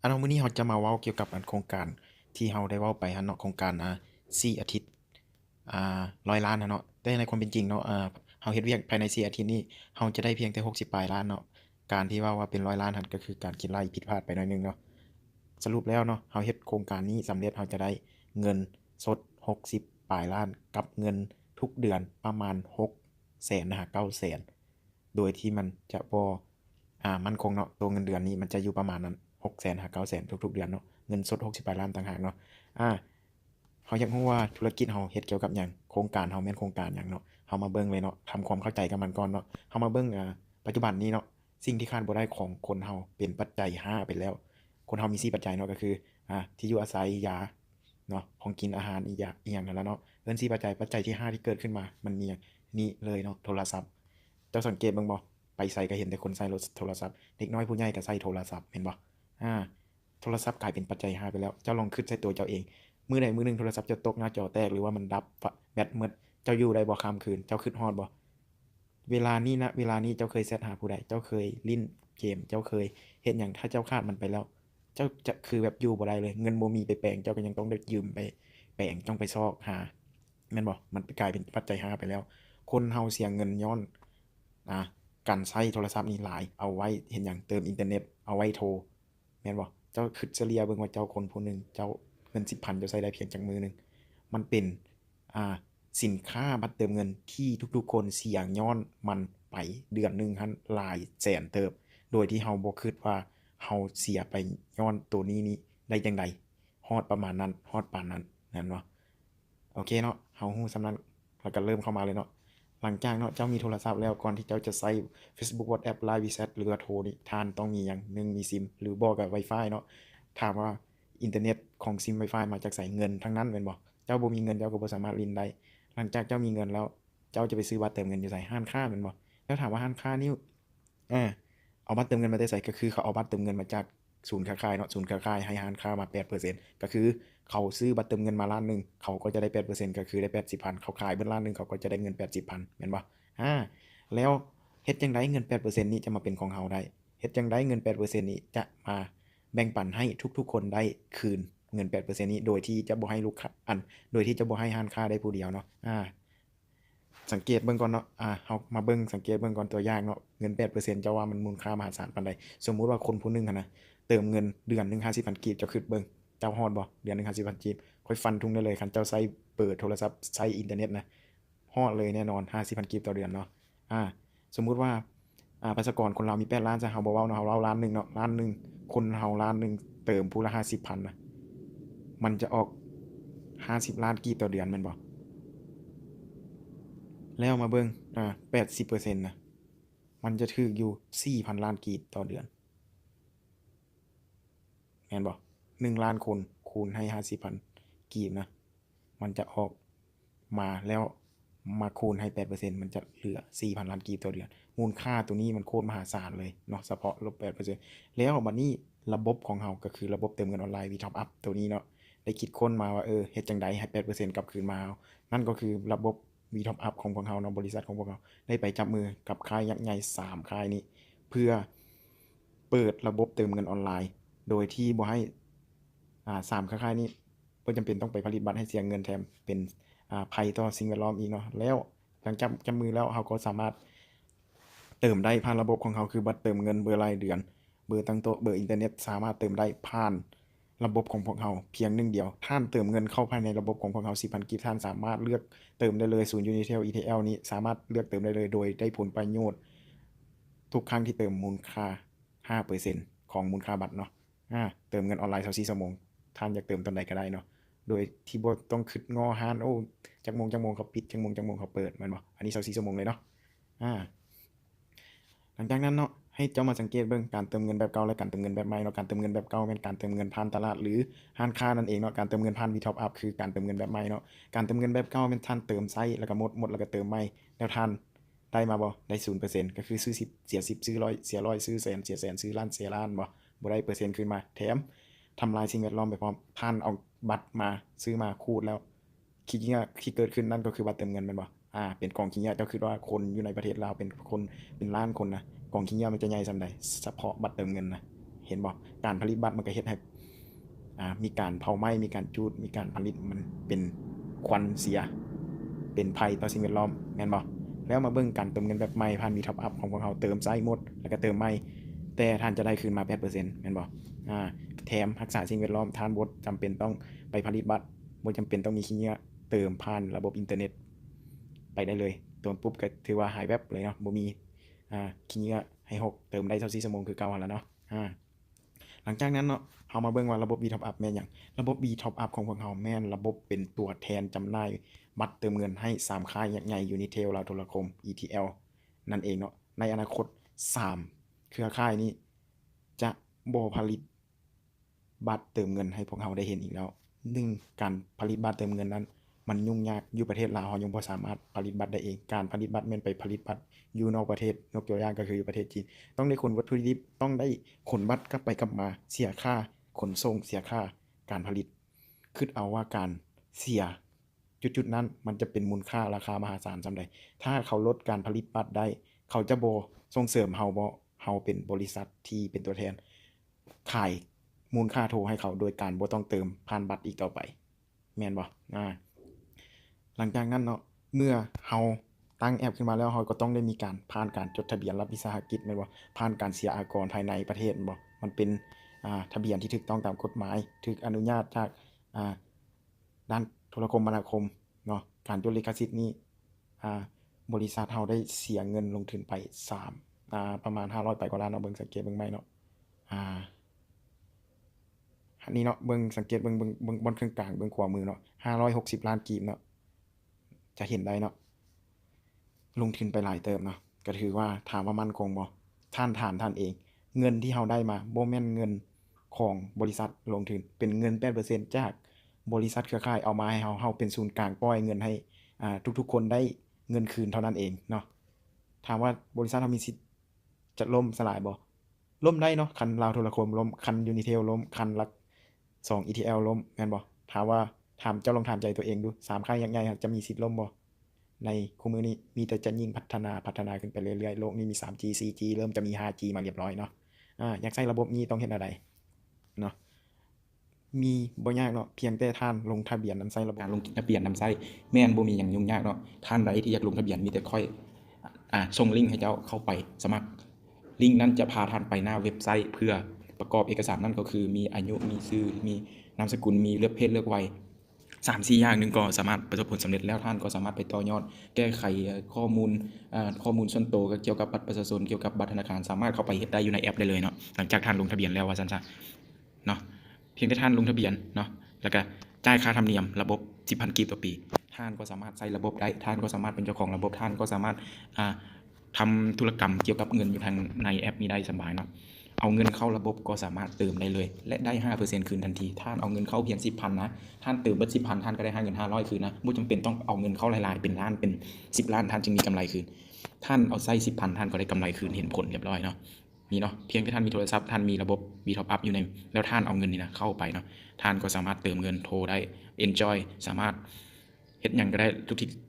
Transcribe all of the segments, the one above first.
เนาะมื้อนี้เราจะมาเว้าเกี่ยวกับโครงการที่เราได้เว้าไปเนาะโครงการ4อาทิตย์100ล้านเนาะแต่ในความเป็นจริงเนาะเราเฮ็ดเวียกภายใน4อาทิตย์นี้เราจะได้เพียงแต่60ปลายล้านเนาะการที่ว่าเป็น100ล้านนั่นก็คือการคิดไล่ผิดพลาดไปหน่อยหนึ่งเนาะสรุปแล้วเนาะเราเฮ็ดโครงการนี้สำเร็จเราจะได้เงินสด60ปลายล้านกับเงินทุกเดือนประมาณ600,000นะฮะ900,000โดยที่มันจะบ่มั่นคงเนาะตัวเงินเดือนนี้มันจะอยู่ประมาณนั้น600,000หา900,000ทุกๆเดือนเนาะเงินสด60ปลายล้านต่างหากเนาะอ่าเราอยากรู้ว่าธุรกิจเราเฮ็ดเกี่ยวกับหยังโครงการเราแม่นโครงการหยังเนาะเรามาเบิ่งเลยเนาะทำความเข้าใจกับมันก่อนเนาะเรามาเบิ่งปัจจุบันนี้เนาะสิ่งที่ขาดบ่ได้ของคนเราเป็นปัจจัย5ไปแล้วคนเรามี4ปัจจัยเนาะก็คือที่อยู่อาศัยยาเนาะของกินอาหารอีกอย่างอีหยังนั่นแหละเนาะเอิ้น4ปัจจัยที่5ที่เกิดขึ้นมามันมีหยังนี่เลยเนาะโทรศัพท์เจ้าสังเกตเบิ่งบ่ไปไสก็เห็นแต่คนใช้โทรศัพท์เด็กน้อยผู้ใหญ่ก็ใช้โทรศัพท์แม่นบ่อ่าโทรศัพท์กลายเป็นปัจจัย5ไปแล้วเจ้าลองคิดใส่ตัวเจ้าเองมื้อใดมื้อหนึ่งโทรศัพท์เจ้าตกหน้าจอแตกหรือว่ามันดับแบตหมดเจ้าอยู่ได้บ่ค่ำคืนเจ้าคิดฮอดบ่เวลานี้นะเวลานี้เจ้าเคยแชตหาผู้ใดเจ้าเคยเล่นเกมเจ้าเคยเฮ็ดหยังถ้าเจ้าขาดมันไปแล้วเจ้าจะคือแบบอยู่บ่ได้เลยเงินบ่มีไปแปลงเจ้าก็ยังต้องได้ยืมไปแปลงต้องไปซอกหาแม่นบ่มันกลายเป็นปัจจัย5ไปแล้วคนเฮาเสียเงินย้อนอ่าการใช้โทรศัพท์นี่หลายเอาไว้เฮ็ดหยังเติมอินเทอร์เน็ตเอาไว้โทรแม่นบ่เจ้าคิดเฉลี่ยเบิ่งว่าเจ้าคนผู้หนึ่งเจ้าเงิน10,000เจ้าใช้ได้เพียงจักมื้อหนึ่งมันเป็นอ่า สินค้าบัตรเติมเงินที่ทุกๆคนเสี่ยงย้อนมันไปเดือนหนึ่งหันหลายแสนเติบโดยที่เราบ่คิดว่าเราเสียไปย้อนตัวนี้ได้จังไดฮอดประมาณนั้นฮอดปานนั้นนั่นเนาะโอเคเนาะเรารู้สำนั้นเราก็เริ่มเข้ามาเลยเนาะหลังจากเนาะเจ้ามีโทรศัพท์แล้วก่อนที่เจ้าจะใช้ Facebook WhatsApp LINE WeChat หรือว่าโทรนี่ท่านต้องมีหยัง1มีซิมหรือบ่ก็ Wi-Fi เนาะถามว่าอินเทอร์เน็ตของซิม Wi-Fi มาจากไสเงินทั้งนั้นแม่นบ่เจ้าบ่มีเงินเจ้าก็บ่สามารถเล่นได้ หลังจากเจ้ามีเงินแล้วเจ้าจะไปซื้อบัตรเติมเงินอยู่ไสห้านค้าแม่นบ่แล้วถามว่าห้านค้านี่เออเอาบัตรเติมเงินมาแต่ไสก็คือเขาเอาบัตรเติมเงินมาจากศูนย์ค้าขายเนาะศูนย์ค้าขายให้ห้านค้ามา8%ก็คือเขาซื้อบัตรเติมเงินมาล้านหนึ่งเขาก็จะได้8%ก็คือได้80,000เขาขายเบิดล้านหนึ่งเขาก็จะได้เงิน80,000แม่นบ่อาแล้วเฮ็ดจั่งใดเงิน8%นี้จะมาเป็นของเราได้เฮ็ดจั่งใดเงิน8%นี้จะมาแบ่งปันให้ทุกๆคนได้คืนเงิน8%นี้โดยที่จะบ่ให้ลูกค้าโดยที่จะบ่ให้ร้านค้าได้ผู้เดียวเนาะสังเกตเบิ่งก่อนเนาะเฮามาเบิ่งสังเกตเบิ่งก่อนตัวอย่างเนาะเงิน8%เจ้าว่ามันมูลค่ามหาศาลปานใดสมมุติว่าคนผู้หนึ่งหันนะเติมเงินเดือนหนึ่ง50,000กีบเจ้าคิดเบิ่งเจ้าฮอดบ่เดือนหนึ่ง50,000กีบข้อยฟันธงได้เลยคันเจ้าใช้เปิดโทรศัพท์ใช้อินเทอร์เน็ตนะฮอดเลยแน่นอน50,000กีบต่อเดือนเนาะอ่าสมมุติว่าประชากรคนเรามี8ล้านซะเฮาบ่เว้าเนาะเฮาเว้าล้านหนึ่งเนาะล้านหนึ่งคนเฮาล้านหนึ่งเติมผู้ละ50,000นะมันจะออก50ล้านกีบต่อเดือนแม่นบ่ แล้วมาเบิ่ง80%นะมันจะถูกอยู่4,000ล้านกีบต่อเดือนแม่นบ่1ล้านคนคูณให้50,000กีบนะมันจะออกมาแล้วมาคูณให้8%มันจะเหลือ4,000ล้านกีบต่อเดือนมูลค่าตัวนี้มันโคตรมหาศาลเลยเนาะเฉพาะลบ8%แล้วบัดนี้ระบบของเราก็คือระบบเติมเงินออนไลน์ VTop Up ตัวนี้เนาะได้คิดค้นมาว่าเฮ็ดจั่งใดให้8%กลับคืนมานั่นก็คือระบบ VTop Up ของพวกเราเนาะบริษัทของพวกเราได้ไปจับมือกับค่ายยักษ์ใหญ่3ค่ายนี้เพื่อเปิดระบบเติมเงินออนไลน์โดยที่บ่ให้3ค่ายนี้บ่จำเป็นต้องไปผลิตบัตรให้เสียเงินแถมเป็นภัยต่อสิ่งแวดล้อมอีกเนาะแล้วหลังจากจับมือแล้วเราก็สามารถเติมได้ผ่านระบบของเราคือบัตรเติมเงินเบอร์รายเดือนเบอร์ตั้งโต๊ะเบอร์อินเทอร์เน็ตสามารถเติมได้ผ่านระบบของพวกเราเพียงหนึ่งเดียวท่านเติมเงินเข้าภายในระบบของพวกเรา4,000กิกท่านสามารถเลือกเติมได้เลยศูนย์ Unitel ETL นี้สามารถเลือกเติมได้เลยโดยได้ผลประโยชน์ทุกครั้งที่เติมมูลค่า5%ของมูลค่าบัตรเนาะเติมเงินออนไลน์24ชั่วโมงท่านอยากเติมตอนใดก็ได้เนาะโดยที่บ่ต้องคิดง้อร้านโอ้จักโมงเขาปิดจักโมงเขาเปิดแม่นบ่อันนี้24ชั่วโมงเลยเนาะอา หลังจากนั้นเนาะให้เจ้ามาสังเกตเบิ่งการเติมเงินแบบเก่าและการเติมเงินแบบใหม่เนาะการเติมเงินแบบเก่าเป็นการเติมเงินผ่านตลาดหรือร้านค้านั่นเองเนาะการเติมเงินผ่าน VTop Up คือการเติมเงินแบบใหม่เนาะการเติมเงินแบบเก่าเป็นท่านเติมไซแล้วก็หมดแล้วก็เติมใหม่แล้วท่านได้มาบ่ได้0%ก็คือซื้อ10เสีย10ซื้อ100เสีย100ซื้อแสนเสียแสนซื้อล้านเสียล้านบ่ได้เปอร์เซ็นต์คืนมาแถมทำลายสิ่งแวดล้อมไปพร้อมท่านเอาบัตรมาซื้อมาคูดแล้วขี้เหงื่อที่เกิดขึ้นนั่นก็คือบัตรเติมเงินแม่นบ่เป็นกองขี้เหงื่อเจ้าคิดว่าคนอยู่ในประเทศลาวเป็นคนเป็นล้านคนนะ กล่องขี้เหงื่อมันจะใหญ่ส่ำใดเฉพาะบัตรเติมเงินนะ เห็นบ่การผลิตบัตรมันก็เฮ็ดให้มีการเผาไหม้มีการจูดมีการผลิตมันเป็นควันเสียเป็นภัยต่อสิ่งแวดล้อมแม่นบ่แล้วมาเบิ่งการเติมเงินแบบใหม่ผ่าน V-Top Up ของพวกเราเติมใช้หมดแล้วก็เติมใหม่แต่ท่านจะได้คืนมา 8% แม่นบ่แถมรักษาสิ่งแวดล้อมท่านบ่จำเป็นต้องไปผลิตบัตรบ่จำเป็นต้องมีขี้เหงื่อเติมผ่านระบบอินเทอร์เน็ตไปได้เลยเติมปุ๊บก็ถือว่าหายแวบเลยเนาะบ่มีขี้เหงื่อให้หกเติมได้24ชั่วโมงคือเก่าหั่นล่ะเนาะหลังจากนั้นเนาะเฮามาเบิ่งว่าระบบ V-Top Up แม่นหยังระบบ V-Top Up ของพวกเราแม่นระบบเป็นตัวแทนจำหน่ายบัตรเติมเงินให้3ค่ายยักษ์ใหญ่ Unitel ลาวโทรคม ETL นั่นเองเนาะในอนาคต3เครือข่ายนี้จะบ่ผลิตบัตรเติมเงินให้พวกเราได้เห็นอีกแล้ว1การผลิตบัตรเติมเงินนั้นมันยุ่งยากอยู่ประเทศลาวเรายังบ่สามารถผลิตบัตรได้เองการผลิตบัตรแม่นไปผลิตบัตรอยู่นอกประเทศยกตัวอย่างก็คืออยู่ประเทศจีนต้องได้ขนวัตถุดิบต้องได้ขนบัตรกลับไปกลับมาเสียค่าขนส่งเสียค่าการผลิตคิดเอาว่าการเสียจุดๆนั้นมันจะเป็นมูลค่าราคามหาศาลส่ำใดถ้าเขาลดการผลิตบัตรได้เขาจะบ่ส่งเสริมเราบ่เราเป็นบริษัทที่เป็นตัวแทนขายมูลค่าโทให้เขาโดยการบ่ต้องเติมผ่านบัตรอีกต่อไปแม่นบ่หลังจากนั้นเนาะเมื่อเฮาตั้งแอปขึ้นมาแล้วเฮาก็ต้องได้มีการผ่านการจดทะเบียนรัฐวิสาหกิจแม่นบ่ผ่านการเสียอากรภายในประเทศแม่นบ่มันเป็นทะเบียนที่ถูกต้องตามกฎหมายถูกอนุญาตจากด้านโทรคมนาคมเนาะการจดลิขสิทธิ์นี้บริษัทเฮาได้เสียเงินลงทุนไปประมาณ500ไปกว่าล้านเนาะเบิ่งสังเกตเบิ่งใหม่เนาะอันนี้เนาะเบิ่งสังเกตเบิ่งบนเครื่องกลางเบิ่งขวามือเนาะ560ล้านกีบเนาะจะเห็นได้เนาะลงทุนไปหลายเติบเนาะก็ถือว่าถามว่ามั่นคงบ่ท่านถามท่านเองเงินที่เฮาได้มาบ่แม่นเงินของบริษัทลงทุนเป็นเงิน 8% จากบริษัทเครือข่ายเอามาให้เฮาเป็นศูนย์กลางปล่อยเงินให้ทุกๆคนได้เงินคืนเท่านั้นเองเนาะถามว่าบริษัทเฮามีสิทธิ์จะล่มสลายบ่ล่มได้เนาะคันลาวโทรคมล่มคัน Unitel ล่มคันลัก2 ETL ล่มแม่นบ่ถามว่าเจ้าลองถามใจตัวเองดู3ค่ายยักษ์ใหญ่จะมีสิทธิ์ล่มบ่ในคู่มือนี้มีแต่จะยิ่งพัฒนาขึ้นไปเรื่อยๆโลกนี้มี 3G 4G เริ่มจะมี 5G มาเรียบร้อยเนาะอยากใช้ระบบนี้ต้องเฮ็ดอะไรเนาะมีบ่ยากเนาะเพียงแต่ท่านลงทะเบียนนำใช้ระบบการลงทะเบียนนำใช้แม่นบ่มีหยังยุ่งยากเนาะท่านใดที่อยากลงทะเบียนมีแต่ค่อยส่งลิงก์ให้เจ้าเข้าไปสมัครลิงก์นั้นจะพาท่านไปหน้าเว็บไซต์เพื่อประกอบเอกสารนั่นก็คือมีอายุมีชื่อมีนามสกุลมีเลือกเพศเลือกวัย3-4 อย่างนึงก็สามารถประสบผลสำเร็จแล้วท่านก็สามารถไปต่อยอดแก้ไขข้อมูลส่วนตัวเกี่ยวกับบัตรประชาชนเกี่ยวกับบัตรธนาคารสามารถเข้าไปเฮ็ดได้อยู่ในแอปได้เลยเนาะหลังจากท่านลงทะเบียนแล้วว่าซั่นซะเนาะเพียงแต่ท่านลงทะเบียนเนาะแล้วก็จ่ายค่าธรรมเนียมระบบ 10,000 กีบต่อปีท่านก็สามารถใช้ระบบได้ท่านก็สามารถเป็นเจ้าของระบบท่านก็สามารถทำธุรกรรมเกี่ยวกับเงินอยู่ทางในแอปนี้ได้สบายเนาะเอาเงินเข้าระบบก็สามารถเติมได้เลยและได้ 5% คืนทันทีท่านเอาเงินเข้าเพียง 10,000 นะท่านเติมเบิด 10,000 ท่านก็ได้เงิน500คืนนะบ่จำเป็นต้องเอาเงินเข้าหลายๆเป็นล้านเป็น10ล้านท่านจึงมีกำไรคืนท่านเอาใช้ 10,000 ท่านก็ได้กำไรคืนเห็นผลเรียบร้อยเนาะนี่เนาะเพียงแค่ท่านมีโทรศัพท์ท่านมีระบบ V-Top Up อยู่ในแล้วท่านเอาเงินนี่นะเข้าไปเนาะท่านก็สามารถเติมเงินโทรได้ enjoy สามารถเฮ็ดหยังก็ได้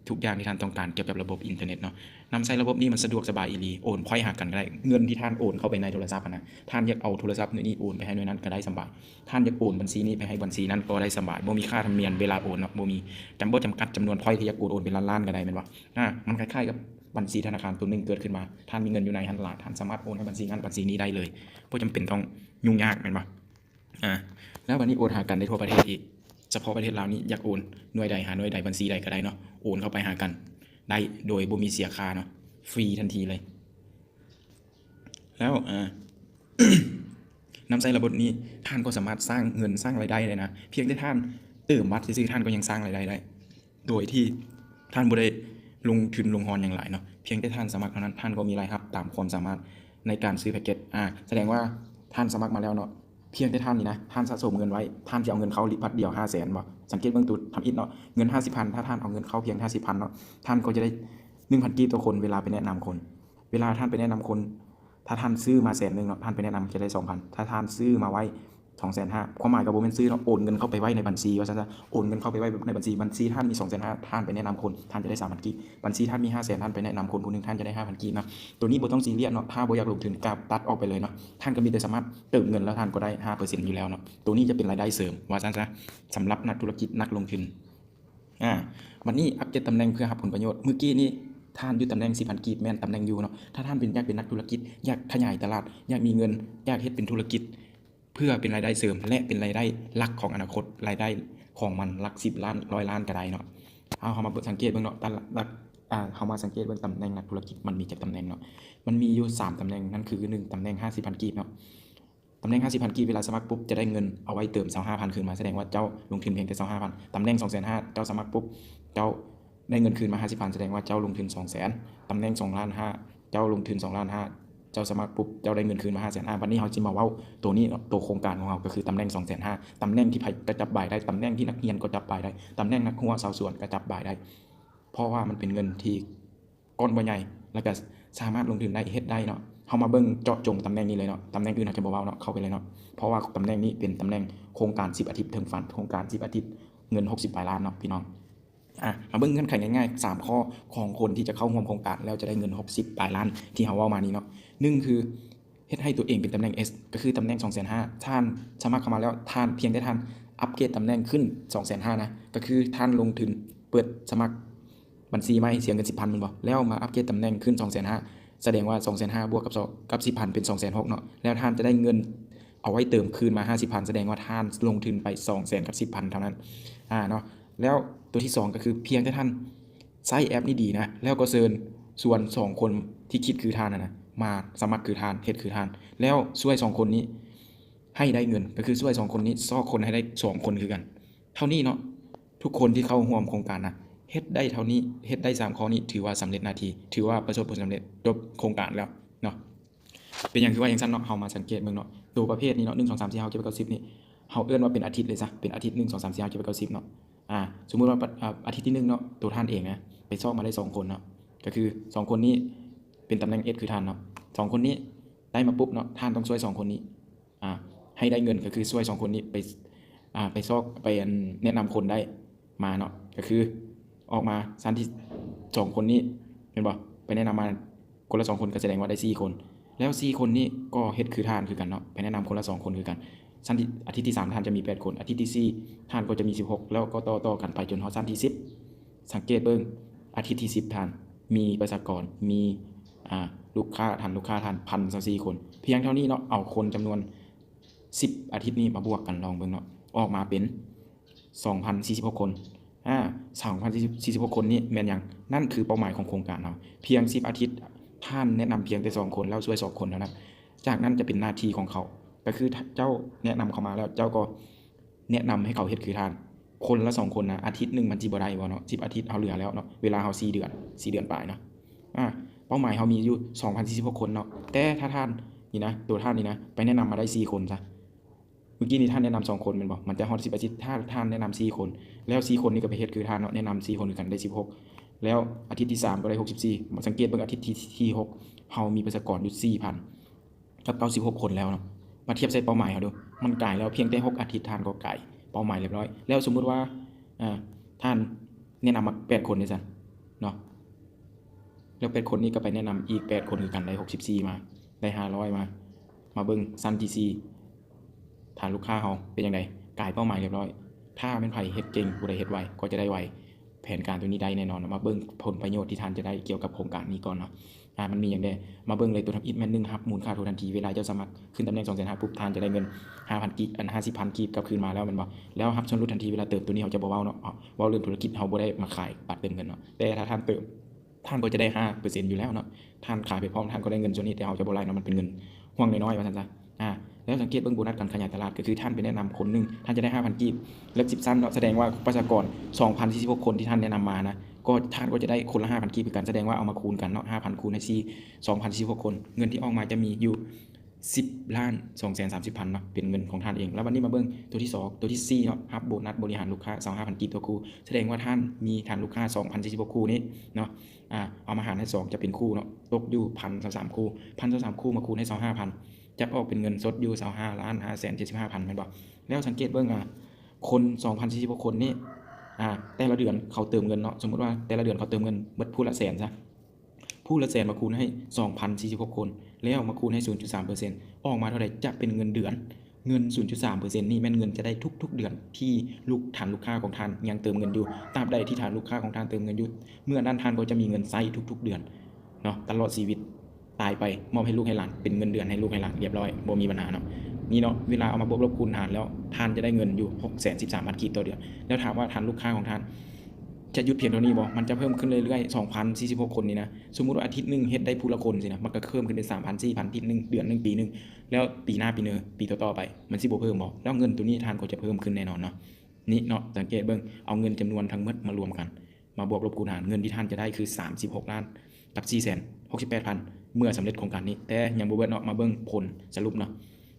ทุกอย่างที่ท่านต้องการเกี่ยวกับระบบอินเทอร์เน็ตเนาะนำใช้ระบบนี้มันสะดวกสบายอีหลีโอนไขว้หากันก็ได้เงินที่ท่านโอนเข้าไปในโทรศัพท์นะท่านอยากเอาโทรศัพท์นี้โอนไปให้หน่วยนั้นก็ได้สบายท่านอยากโอนบัญชีนี้ไปให้บัญชีนั้นก็ได้สบายบ่มีค่าธรรมเนียมเวลาโอนเนาะบ่มีจำกัดจำนวนพอยต์ที่อยากโอนเป็นล้านๆก็ได้แม่นบ่มันคล้ายๆกับบัญชีธนาคารตัวนึงเกิดขึ้นมาท่านมีเงินอยู่ในหันหลายท่านสามารถโอนให้บัญชีนั้นบัญชีนี้ได้เลยบ่จำเป็นต้องยุ่งยากแม่นบ่แล้ววันนี้โอนหากันได้ทั่วประเทศอีกเฉพาะประเทศลาวนี้อยากโอนหน่วยใดหาหน่วยใดบัญชีใดก็ได้เนาะโอนเข้าไปหากันได้โดยบ่มีเสียค่าเนาะฟรีทันทีเลยแล้วนำใช้ระบบนี้ท่านก็สามารถสร้างเงินสร้างรายได้ได้นะเพียงแต่ท่านเติมบัตรซื่อๆท่านก็ยังสร้างรายได้ได้โดยที่ท่านบ่ได้ลงทุนลงหอนอย่างหลายเนาะเพียงแต่ท่านสมัครเท่านั้นท่านก็มีรายรับตามความสามารถในการซื้อแพ็กเกจแสดงว่าท่านสมัครมาแล้วเนาะเพียงแต่ท่านนี่นะท่านสะสมเงินไว้ท่านจะเอาเงินเข้าบัตรเดียว 500,000 บ่สังเกตเบิ่งตูดทำอิฐเนาะเงิน 50,000 ถ้าท่านเอาเงินเข้าเพียง 50,000 เนาะท่านก็จะได้ 1,000 กีบต่อคนเวลาไปแนะนำคนเวลาท่านไปแนะนำคนถ้าท่านซื้อมา100,000เนาะท่านไปแนะนำจะได้ 2,000 ถ้าท่านซื้อมาไว้ 250,000ความหมายก็บ่แม่นซื้อเนาะโอนเงินเข้าไปไว้ในบัญชีว่าซั่นซะโอนเงินเข้าไปไว้ในบัญชีท่านมี 250,000 ท่านไปแนะนำคนท่านจะได้ 3,000 กีบบัญชีท่านมี 500,000 ท่านไปแนะนำคนผู้นึงท่านจะได้ 5,000 กีบนะตัวนี้บ่ต้องซีเรียสเนาะถ้าบ่อยากลงทุนก็ตัดออกไปเลยเนาะท่านก็มีแต่สามารถเติมเงินแล้วท่านก็ได้ 5% อยู่แล้วเนาะตัวนี้จะเป็นรายได้เสริมว่าซั่นซะสำหรับนักธุรกิจนักลงทุนวันนี้อัปเดตตำแหน่งเพื่อรับผลประโยชน์เมื่อกี้นี้ท่านอยู่ตำแหน่ง 4,000 กีบแม่นตำแหน่งอยู่เนาะถ้าท่านอยากเป็นนักธุรกิจอยากขยายตลาดอยากมีเงินอยากเฮ็ดเป็นธุรกิจเพื่อเป็นรายได้เสริมและเป็นรายได้หลักของอนาคตรายได้ของมันหลัก10ล้าน100ล้านก็ได้เนาะเอามาสังเกตเบิ่งเนาะเฮามาสังเกตเบิ่งตำแหน่งนักธุรกิจมันมีจักตำแหน่งเนาะมันมีอยู่3ตำแหน่งนั่นคือ1ตำแหน่ง 50,000 กีบเนาะตำแหน่ง 50,000 กีบเวลาสมัครปุ๊บจะได้เงินเอาไว้เติม 25,000 คืนมาแสดงว่าเจ้าลงทุนเพียงแต่ 25,000 ตำแหน่ง 250,000 เจ้าสมัครปุ๊บเจ้าได้เงินคืนมา 50,000 แสดงว่าเจ้าลงทุน 200,000 ตำแหน่ง 2,500,000 เจ้าลงทุน 2,500,000 เจ้าสมัครปุ๊บเจ้าได้เงินคืนมา 500,000 วันนี้เฮาสิมาเว้าตัวนี้ตัวโครงการของเราก็คือตำแหน่ง 250,000 ตำแหน่งที่ไผก็จับบ่ายได้ตำแหน่งที่นักเรียนก็จับบ่ายได้ตำแหน่งนักหัวชาวสวนก็จับบ่ายได้เพราะว่ามันเป็นเงินที่ก้อนบ่ใหญ่แล้วก็สามารถลงทุนได้เฮ็ดได้เนาะเฮามาเบิ่งเจาะจงตำแหน่งนี้เลยเนาะตำแหน่งอื่นอาจจะบ่เว้าเนาะเข้าไปเลยเนาะเพราะว่าตำแหน่งนี้เป็นตำแหน่งโครงการ10อาทิตย์ถึงฝันโครงการ10อาทิตย์เงิน60ปลายล้านเนาะพี่น้องมาเบิ่งเงื่อนไขง่ายๆ3ข้อของคนที่จะเข้าร่วมโครงการแล้วจะได้เงิน60ปลายล้านที่เฮาเว้ามานี้เนาะ1คือเฮ็ดให้ตัวเองเป็นตำแหน่ง S ก็คือตำแหน่ง 250,000 ท่านสมัครเข้ามาแล้วท่านเพียงแต่ท่านอัปเกรดตำแหน่งขึ้น 250,000 นะก็คือท่านลงทุนเปิดสมัครบัญชีใหม่เสียเงิน 10,000 แม่นบ่แล้วมาอัปเกรดตำแหน่งขึ้น 250,000 แสดงว่า 250,000 บวกกับ 10,000 เป็น 260,000 เนาะแล้วท่านจะได้เงินเอาไว้เติมคืนมา 50,000 แสดงว่าท่านลงทุนไป 200,000 กับ 10,000 เท่านั้นเนาะแล้วตัวที่2ก็คือเพียงแต่ท่านใช้แอปนี้ดีนะแล้วก็เชิญส่วน2คนที่คิดคือท่านนะมาสมัครคือท่านเฮ็ดคือท่านแล้วช่วย2คนนี้ให้ได้เงินก็คือช่วย2คนนี้ซ้อคนให้ได้2คนคือกันเท่านี้เนาะทุกคนที่เข้าร่วมโครงการนะเฮ็ดได้เท่านี้เฮ็ดได้3ข้อนี้ถือว่าสำเร็จหน้าที่ถือว่าประสบผลสำเร็จจบโครงการแล้วเนาะเป็นอย่างคือว่าอย่างซั่นเนาะเฮามาสังเกตเบิ่งเนาะตัวประเภทนี้เนาะ1 2 3 4 5 6 7 8 9 10นี่เฮาเอิ้นว่าเป็นอาทิตย์เลยซะเป็นอาทิตย์1 2 3 4 5 6 7 8 9 10เนาะสมมุติว่าอาทิตย์ที่1เนาะตัวท่านเองนะไปซอกมาได้2คนเนาะก็คือ2คนนี้เป็นตำแหน่ง S คือท่านเนาะ2คนนี้ได้มาปุ๊บเนาะท่านต้องช่วย2คนนี้ให้ได้เงินก็คือช่วย2คนนี้ไปซอกไปแนะนำคนได้มาเนาะก็คือออกมาชั้นที่2คนนี้เห็นบ่ไปแนะนำมาคนละ2คนก็แสดงว่าได้4คนแล้ว4คนนี้ก็เฮ็ดคือท่านคือกันเนาะไปแนะนำคนละ2คนคือกันชั้นที่อาทิตย์ที่3ท่านจะมี8คนอาทิตย์ที่4ท่านก็จะมี16แล้วก็ต่อกันไปจนฮอดชั้นที่10สังเกตเบิ่งอาทิตย์ที่10ท่านมีประชากรมีลูกค้าท่าน1,024คนเพียงเท่านี้เนาะเอาคนจำนวน10อาทิตย์นี้มาบวกกันลองเบิ่งเนาะออกมาเป็น 2,046 คน2,046 คนนี้แม่นหยังนั่นคือเป้าหมายของโครงการเราเพียง10อาทิตย์ท่านแนะนำเพียงแต่2คนแล้วช่วย2คนเท่านั้นจากนั้นจะเป็นหน้าที่ของเขาก็คือเจ้าแนะนำเขามาแล้วเจ้าก็แนะนำให้เขาเฮ็ดคือท่านคนละ2คนนะอาทิตย์นึงมันสิบ่ได้บ่เนาะ10อาทิตย์เฮาเหลือแล้วเนาะเวลาเฮา4เดือนปลายเนาะเป้าหมายเฮามีอยู่2,046 คนเนาะแต่ถ้าท่านนี่นะตัวท่านนี่นะไปแนะนำมาได้4คนซะเมื่อกี้นี้ท่านแนะนำ2คนแม่นบ่มันจะฮอด10อาทิตย์ถ้าท่านแนะนำ4คนแล้ว4คนนี้ก็ไปเฮ็ดคือท่านเนาะแนะนำ4คนคือกันได้16แล้วอาทิตย์ที่3ก็ได้64มาสังเกตเบิ่งอาทิตย์ที่6เฮามีประชากรอยู่ 4,000 กับ96คนแล้วเนาะมาเทียบใส่เป้าหมายเฮาดูมันไกลแล้วเพียงแต่6อาทิตย์ท่านก็ไกลเป้าหมายเรียบร้อยแล้วสมมุติว่าท่านแนะนำมา8คนนี่ซั่นเนาะแล้ว8คนนี้ก็ไปแนะนำอีก8คนคือกันได้64มาได้500มาเบิ่งชั้นที่4ฐานลูกค้าเฮาเป็นจังได๋กายเป้าหมายเรียบร้อยถ้าแม่นไผเฮ็ดเก่งผู้ใดเฮ็ดไวก็จะได้ไวแผนการตัวนี้ได้แน่นอนมาเบิ่งผลประโยชน์ที่ท่านจะได้เกี่ยวกับโครงการนี้ก่อนเนาะมันมีหยังได้มาเบิ่งเลยตัวทำอิฐแม่น1รับมูลค่าโททันทีเวลาเจ้าสมัครขึ้นตำแหน่ง 250,000 ปุ๊บท่านจะได้เงิน 5,000 กีบ50,000 กีบกลับคืนมาแล้วแม่นบ่แล้วรับส่วนลดทันทีเวลาเติมตัวนี้เฮาจะบ่เว้าเนาะเว้าเรื่องธุรกิจเฮาบ่ได้มาขายบัตรเติมเงินเนาะแต่ถ้าท่านเติมท่านก็จะได้ 5% อยู่แล้วเนาะท่านขายไปพร้อมท่านก็ได้เงินส่วนนี้แต่เฮาจะบ่ไล่เนาะมันเป็นเงินห่วงน้อยๆว่าซั่นซะแล้วสังเกตเบิ่งโบนัสการขยายตลาดก็คือท่านไปแนะนำคนนึงท่านจะได้ 5,000 กีบแล้ว10ชั้นเนาะแสดงว่าประชากร 2,046 คนที่ท่านแนะนำมานะก็ท่านก็จะได้คนละ 5,000 กีบคือกันแสดงว่าเอามาคูณกันเนาะ 5,000 คูณให้2,046 คนเงินที่ออกมาจะมีอยู่10,230,000 เนาะเป็นเงินของท่านเองแล้ววันนี้มาเบิ่งตัวที่2ตัวที่4เนาะรับโบนัสบริหารลูกค้า 25,000 กีบต่อคู่แสดงว่าท่านมีฐานลูกค้า 2,046 คู่นี้เนาะเอามาหารให้2จะเป็นคู่เนาะตกอยู่ 1,023 คู่ 1,023 คู่มาคูณให้25,000 จะออกเป็นเงินสดอยู่25,575,000แม่นบ่แล้วสังเกตเบิ่งคน2,046คนนี้แต่ละเดือนเขาเติมเงินเนาะสมมุติว่าแต่ละเดือนเขาเติมเงินเบิดผู้ละแสนซะผู้ละแสนมาคูณให้2,046คนแล้วมาคูณให้ 0.3% ออกมาเท่าใดจะเป็นเงินเดือนเงิน 0.3% นี่แม่นเงินจะได้ทุกๆเดือนที่ฐานลูกค้าของท่านยังเติมเงินอยู่ตราบใดที่ฐานลูกค้าของท่านเติมเงินอยู่เมื่อนั้นท่านก็จะมีเงินใช้ทุกๆเดือนเนาะตลอดชีวิตตายไปมอบให้ลูกให้หลานเป็นเงินเดือนให้ลูกให้หลานเรียบร้อยบ่มีปัญหาเนาะนี่เนาะเวลาเอามาบวกลบคูณหารแล้วท่านจะได้เงินอยู่ 613,000 กีบต่อเดือนแล้วถามว่าฐานลูกค้าของท่านจะหยุดเพียงเท่านี้บ่มันจะเพิ่มขึ้นเรื่อยๆ 2,046 คนนี่นะสมมุติว่าอาทิตย์นึงเฮ็ดได้ผู้ละคนสินะมันก็เพิ่มขึ้นเป็น 3,000 4,000 อาทิตย์นึงเดือนนึงปีนึงแล้วปีหน้าปีนึงปีต่อๆไปมันสิบ่เพิ่มบ่แล้วเงินตัวนี้ท่านก็จะเพิ่มขึ้นแน่นอนเนาะนี่เนาะสังเกตเบิ่งเอาเงินจำนวนทั้งหมดมารวมกันมาบวกลบคูณหารเงินที่ท่านจะได้คือ36ล้านกับ 468,000 เมื่อสำเร็จโครงการนี้แต่ยังบ่เบิดเนาะมาเบิ่งผลสรุปเนาะ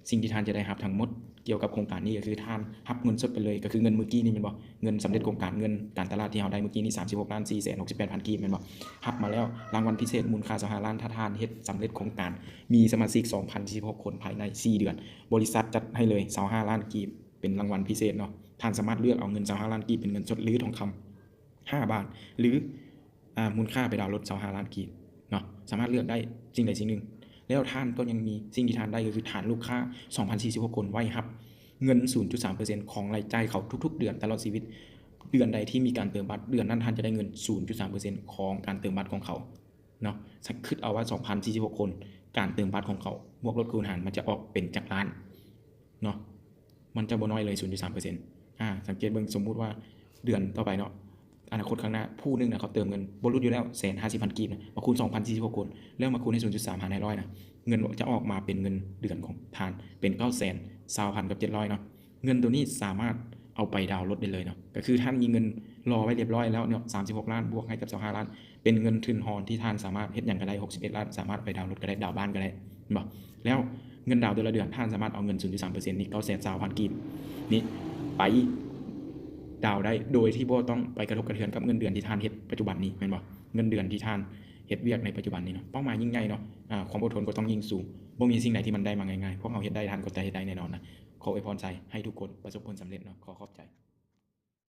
สิ่งที่ท่านจะได้รับทั้งหมดเกี่ยวกับโครงการนี้ก็คือท่านรับเงินสดไปเลยก็คือเงินเมื่อกี้นี่แม่นบ่เงินสำเร็จโครงการเงินการตลาดที่เฮาได้เมื่อกี้นี่36,468,000 กีบแม่นบ่รับมาแล้วรางวัลพิเศษมูลค่า25ล้านถ้าท่านเฮ็ดสำเร็จโครงการมีสมาชิก 2,046 คนภายใน4เดือนบริษัทจัดให้เลย25ล้านกีบเป็นรางวัลพิเศษเนาะท่านสามารถเลือกเอาเงิน25ล้านกีบเป็นเงินสดหรือทองคำ5 บาทหรือมูลค่าไปดาวน์รถ25ล้านกีบเนาะสามารถเลือกได้สิ่งใดสิ่งหนึ่งแล้วท่านก็ยังมีสิ่งที่ท่านได้ก็คือฐานลูกค้า 2,046 คนไว้รับเงิน 0.3% ของรายจ่ายเขาทุกๆเดือนตลอดชีวิตเดือนใดที่มีการเติมบัตรเดือนนั้นท่านจะได้เงิน 0.3% ของการเติมบัตรของเขาเนาะสักคิดเอาว่า 2,046 คนการเติมบัตรของเขาบวกลบคูณหารมันจะออกเป็นจักล้านเนาะมันจะบ่น้อยเลย 0.3% สังเกตเบิ่งสมมุติว่าเดือนต่อไปเนาะอนาคตข้างหน้าผู้นึงนะเขาเติมเงินบ่รู้อยู่แล้ว 150,000 กีบนะมาคูณ 2,046 คนแล้วมาคูณให้ 0.3 หารให้100นะเงินจะออกมาเป็นเงินเดือนของท่านเป็น 920,000 กับ 700เนาะเงินตัวนี้สามารถเอาไปดาวน์รถได้เลยเนาะก็คือท่านมีเงินรอไว้เรียบร้อยแล้วเนี่ย36ล้านบวกให้กับ25ล้านเป็นเงินทุนหอนที่ท่านสามารถเฮ็ดหยังก็ได้61ล้านสามารถไปดาวน์รถก็ได้ดาวน์บ้านก็ได้บ่แล้วเงินดาวน์เดือนละเดือนท่านสามารถเอาเงิน 0.3% นี่ 920,000 กีบนี่ไปดาวได้โดยที่บ่ต้องไปกระทบกระเทือนกับเงินเดือนที่ท่านเฮ็ดปัจจุบันนี้แม่นบ่เงินเดือนที่ท่านเฮ็ดเวียกในปัจจุบันนี้เนาะเป้าหมายยิ่งใหญ่เนาะความอดทนก็ต้องยิ่งสูงบ่มีสิ่งใดที่มันได้มาง่ายๆพวกเราเฮ็ดได้ท่านก็จะเฮ็ดได้แน่นอนนะขออวยพรใจให้ทุกคนประสบผลสำเร็จเนาะขอขอบใจ